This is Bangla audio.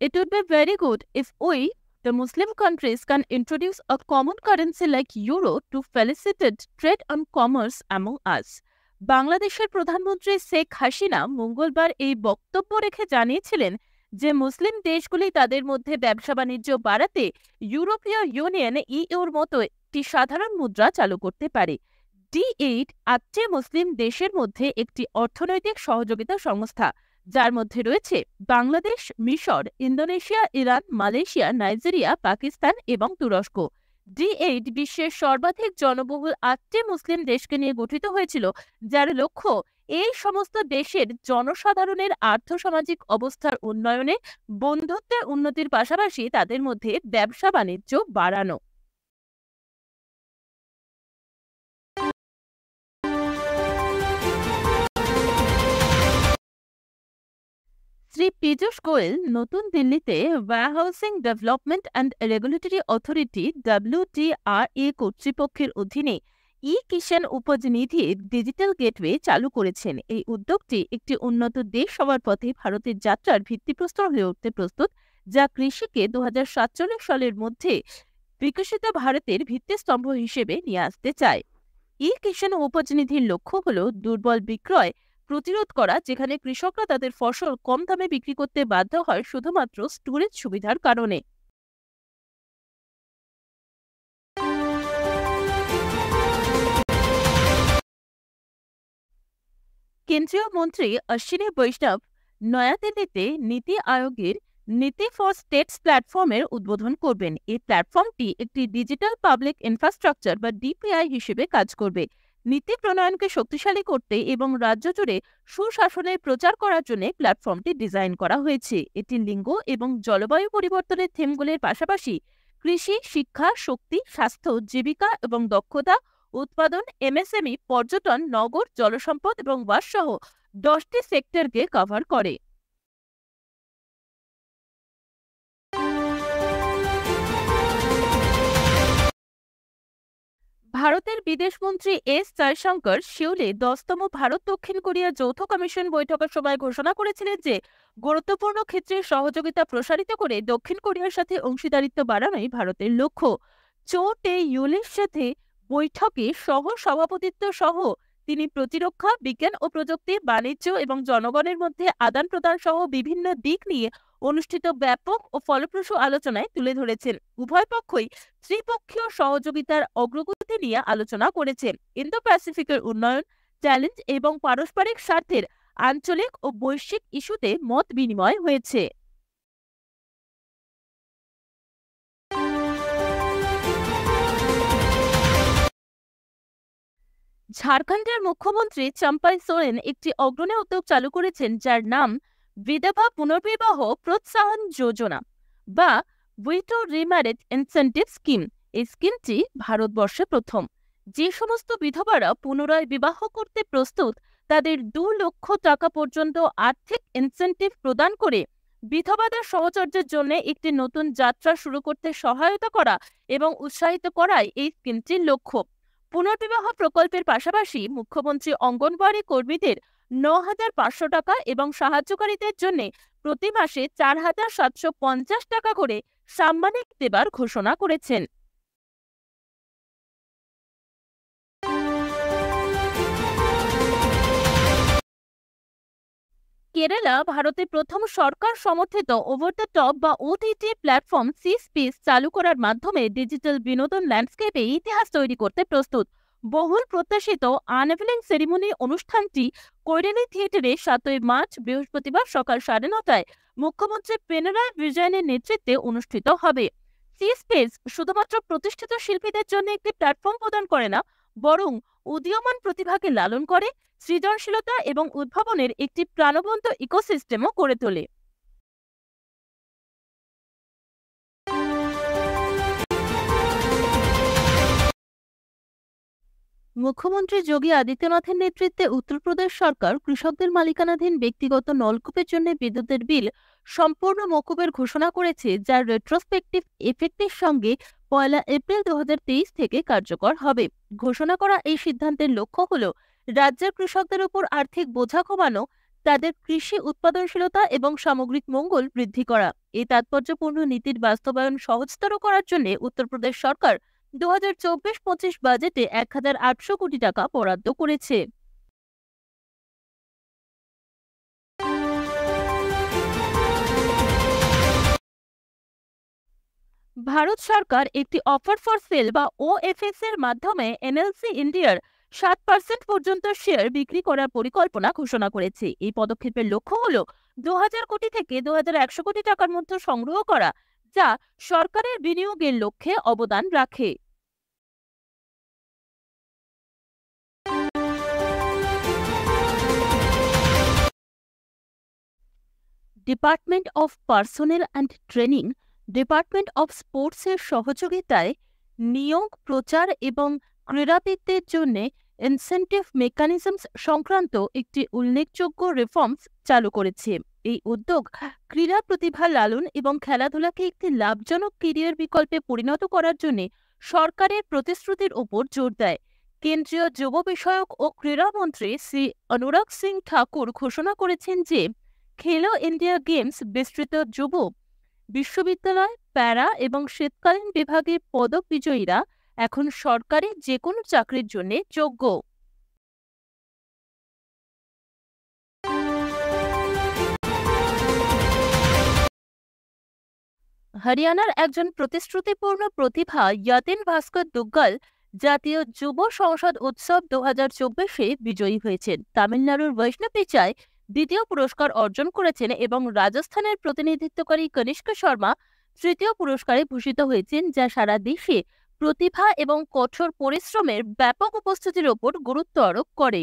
It would be very good if we, the Muslim countries, can introduce a common currency like euro to facilitate trade and commerce among us. বাংলাদেশের প্রধানমন্ত্রী শেখ হাসিনা মঙ্গলবার এই বক্তব্য রেখে জানিয়েছিলেন যে মুসলিম দেশগুলি তাদের মধ্যে ব্যবসা বাণিজ্য বাড়াতে ইউরোপীয় ইউনিয়ন ইউর মতো একটি সাধারণ মুদ্রা চালু করতে পারে। D8 8টি মুসলিম দেশের মধ্যে একটি অর্থনৈতিক সহযোগিতা সংস্থা, যার মধ্যে রয়েছে বাংলাদেশ, মিশর, Indonesia, Iran, Malaysia, Nigeria, Pakistan এবং তুরস্ক। D8 বিশ্বের সর্বাধিক জনবহুল 8টি মুসলিম দেশকে নিয়ে গঠিত হয়েছিল, যার লক্ষ্য এই সমস্ত দেশের জনসাধারণের আর্থসামাজিক অবস্থার উন্নয়নে, বন্ধুত্বের উন্নতির পাশাপাশি তাদের মধ্যে ব্যবসা বাণিজ্য বাড়ানো। শ্রী পীযূষ গোয়েল নতুন দিল্লিতে warehousing development and regulatory authority WTRA কর্তৃপক্ষের অধীনে ই-কিষাণ উপনিধি ডিজিটাল গেটওয়ে চালু করেছেন। এই উদ্যোগটি একটি উন্নত দেশ হওয়ার পথে ভারতের যাত্রার ভিত্তিপ্রস্তর হয়ে উঠতে প্রস্তুত, যা কৃষিকে 2047 সালের মধ্যে বিকশিত ভারতের ভিত্তিস্তম্ভ হিসেবে নিয়ে আসতে চায়। ই-কিষাণ উপনিধির লক্ষ্য হল দুর্বল বিক্রয় প্রতিরোধ করা, যেখানে কৃষকরা তাদের ফসল কম দামে বিক্রি করতে বাধ্য হয় শুধুমাত্র স্টোরেজ সুবিধার কারণে। কেন্দ্রীয় মন্ত্রী অশ্বিনী বৈষ্ণব নয়াদিল্লিতে নীতি আয়োগের নীতি ফর স্টেটস প্ল্যাটফর্মের উদ্বোধন করবেন। এই প্ল্যাটফর্মটি একটি ডিজিটাল পাবলিক ইনফ্রাস্ট্রাকচার বা DPI হিসেবে কাজ করবে। নীতি প্রণয়নকে শক্তিশালী করতে এবং রাজ্য জুড়ে সুশাসনের প্রচার করার জন্য প্ল্যাটফর্মটি ডিজাইন করা হয়েছে। এটি লিঙ্গ এবং জলবায়ু পরিবর্তনের থিমগুলির পাশাপাশি কৃষি, শিক্ষা, শক্তি, স্বাস্থ্য, জীবিকা এবং দক্ষতা, উৎপাদন, MSME, পর্যটন, নগর, জলসম্পদ এবং বাস সহ 10টি সেক্টরকে কভার করে। ভারতের বিদেশমন্ত্রী S জয়শঙ্কর সিউলে 10তম ভারত দক্ষিণ কোরিয়া যৌথ কমিশন বৈঠকের সময় ঘোষণা করেছিলেন যে গুরুত্বপূর্ণ ক্ষেত্রে সহযোগিতা প্রসারিত করে দক্ষিণ কোরিয়ার সাথে অংশীদারিত্ব বাড়ানোই ভারতের লক্ষ্য। চো টে-ইউলের সাথে বৈঠকে সহ সভাপতিত্ব সহ তিনি প্রতিরক্ষা, বিজ্ঞান ও প্রযুক্তি, বাণিজ্য এবং জনগণের মধ্যে আদান প্রদান সহ বিভিন্ন দিক নিয়ে অনুষ্ঠিত ব্যাপক ও ফলপ্রসূ আলোচনায় তুলে ধরেছেন। উভয় পক্ষই ত্রিপক্ষীয় সহযোগিতার অগ্রগতি নিয়ে আলোচনা করেছেন। ইন্দো প্যাসিফিকের উন্নয়ন, চ্যালেঞ্জ এবং পারস্পরিক স্বার্থের আঞ্চলিক ও বৈশ্বিক ইস্যুতে মত বিনিময় হয়েছে। ঝাড়খণ্ডের মুখ্যমন্ত্রী চম্পাই সোরেন একটি অগ্রণী উদ্যোগ চালু করেছেন, যার নাম বিধবা পুনর্বিবাহ প্রোৎসাহন যোজনা বা উইডো রিম্যারেজ ইনসেন্টিভ স্কিম। এই স্কিমটি ভারতবর্ষে প্রথম। যে সমস্ত বিধবারা পুনরায় বিবাহ করতে প্রস্তুত তাদের 2 লক্ষ টাকা পর্যন্ত আর্থিক ইনসেন্টিভ প্রদান করে বিধবাদের সহচর্যের জন্য একটি নতুন যাত্রা শুরু করতে সহায়তা করা এবং উৎসাহিত করাই এই স্কিমটির লক্ষ্য। পুনর্বিবাহ প্রকল্পের পাশাপাশি মুখ্যমন্ত্রী অঙ্গনওয়াড়ি কর্মীদের 9,500 টাকা এবং সাহায্যকারীদের জন্য প্রতি মাসে 4,750 টাকা করে সাম্মানিক দেবার ঘোষণা করেছেন। কেরালা ভারতে প্রথম সরকার সমর্থিত ওভার দ্য টপ বা OTT প্ল্যাটফর্ম সি-স্পেস চালু করার মাধ্যমে ডিজিটাল বিনোদন ল্যান্ডস্কেপে ইতিহাস তৈরি করতে প্রস্তুত। বহুল প্রত্যাশিত আনভেলিং সেরিমনি অনুষ্ঠানটি কৈরালি থিয়েটারে 7ই মার্চ বৃহস্পতিবার সকাল 9:30টায় মুখ্যমন্ত্রী পিনারাই বিজয়নের নেতৃত্বে অনুষ্ঠিত হবে। সি-স্পেস শুধুমাত্র প্রতিষ্ঠিত শিল্পীদের জন্য একটি প্ল্যাটফর্ম প্রদান করে না, বরং উদীয়মান প্রতিভাকে লালন করে, সৃজনশীলতা এবং উদ্ভাবনের একটি প্রাণবন্ত ইকোসিস্টেমও গড়ে তোলে। মুখ্যমন্ত্রী যোগী আদিত্যনাথের নেতৃত্বে উত্তরপ্রদেশ সরকার কৃষকদের মালিকানাধীন ব্যক্তিগত নলকূপের জন্য বিদ্যুতের বিল সম্পূর্ণ মকুবের ঘোষণা করেছে, যার রেট্রোস্পেক্টিভ এফেক্টের সঙ্গে 1 এপ্রিল 2023 থেকে কার্যকর হবে। ঘোষণা করা এই সিদ্ধান্তের লক্ষ্য হল রাজ্যের কৃষকদের উপর আর্থিক বোঝা কমানো, তাদের কৃষি উৎপাদনশীলতা এবং সামগ্রিক মঙ্গল বৃদ্ধি করা। এই তাৎপর্যপূর্ণ নীতির বাস্তবায়ন সহজতর করার জন্য উত্তরপ্রদেশ সরকার 2024-25 বাজেটে 1,800 কোটি টাকা বরাদ্দ করেছে। ভারত সরকার একটি অফার ফর সেল বা ওএফএস এর মাধ্যমে এনএলসি ইন্ডিয়ার 7% পর্যন্ত শেয়ার বিক্রি করার পরিকল্পনা ঘোষণা করেছে। এই পদক্ষেপের লক্ষ্য হল 2000 কোটি থেকে 2100 কোটি টাকার মধ্যে সংগ্রহ করা, যা সরকারের বিনিয়োগের লক্ষ্যে অবদান রাখে। Department of personnel and training, department of স্পোর্টসের সহযোগিতায় নিয়োগ, প্রচার এবং ক্রীড়াবিদদের জন্য ইনসেন্টিভ মেকানিজমস সংক্রান্ত একটি উল্লেখযোগ্য রিফর্মস চালু করেছে। এই উদ্যোগ ক্রীড়া প্রতিভা লালন এবং খেলাধুলাকে একটি লাভজনক কেরিয়ার বিকল্পে পরিণত করার জন্য সরকারের প্রতিশ্রুতির উপর জোর দেয়। কেন্দ্রীয় যুব বিষয়ক ও ক্রীড়ামন্ত্রী শ্রী অনুরাগ সিং ঠাকুর ঘোষণা করেছেন যে খেলো ইন্ডিয়া গেমস বিস্তৃত যুব, বিশ্ববিদ্যালয়, প্যারা এবং শীতকালীন বিভাগের পদক বিজয়ীরা এখন সরকারি যে কোনো চাকরির জন্য যোগ্য। হরিয়ানার একজন প্রতিশ্রুতিপূর্ণ প্রতিভা যতীন ভাস্কর দুগ্গল জাতীয় যুব সংসদ উৎসব 2024-এ বিজয়ী হয়েছেন। তামিলনাড়ুর বৈষ্ণবীচায় দ্বিতীয় পুরস্কার অর্জন করেছেন এবং রাজস্থানের প্রতিনিধিত্বকারী কনিষ্ক শর্মা তৃতীয় পুরস্কারে ভূষিত হয়েছেন, যা সারা দেশে প্রতিভা এবং কঠোর পরিশ্রমের ব্যাপক উপস্থিতির ওপর গুরুত্ব আরোপ করে।